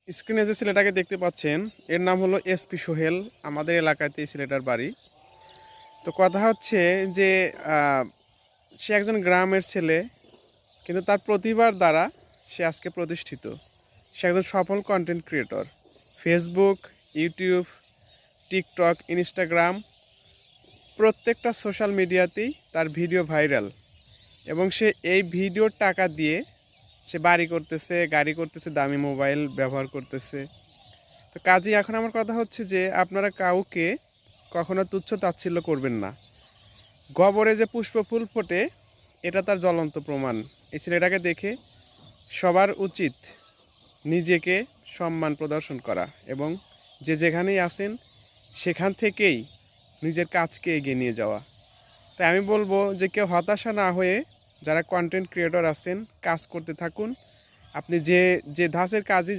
স্ক্রিনে যে ছেলেটাকে দেখতে পাচ্ছেন, এর নাম হলো এসপি সোহেল। আমাদের এলাকাতে এই ছেলেটার বাড়ি। তো কথা হচ্ছে যে আহ, সে একজন গ্রামের ছেলে, কিন্তু তার প্রতিভার দ্বারা সে আজকে প্রতিষ্ঠিত। সে একজন সফল content creator. Facebook, YouTube, TikTok, Instagram, প্রত্যেকটা সোশ্যাল মিডিয়াতেই তার ভিডিও ভাইরাল। এবং সে এই ভিডিওর টাকা দিয়ে সে বাড়ি করতেছে, গাড়ি করতেছে, দামি মোবাইল ব্যবহার করতেছে। তো কাজেই এখন আমার কথা হচ্ছে যে আপনারা কাউকে কখনো তুচ্ছ তাচ্ছিল্য করবেন না। গবরে যে পুষ্প ফুল ফোটে, এটা তার জ্বলন্ত প্রমাণ। এই ছেলেটাকে দেখে সবার উচিত নিজেকে সম্মান প্রদর্শন করা, এবং যে যেখানেই আছেন সেখান থেকেই নিজের কাজকে এগিয়ে নিয়ে যাওয়া। তাই আমি বলবো যে কেউ হতাশা না হয়ে যারা কন্টেন্ট ক্রিয়েটর আছেন, কাজ করতে থাকুন। আপনি যে যে ধাঁচের কাজই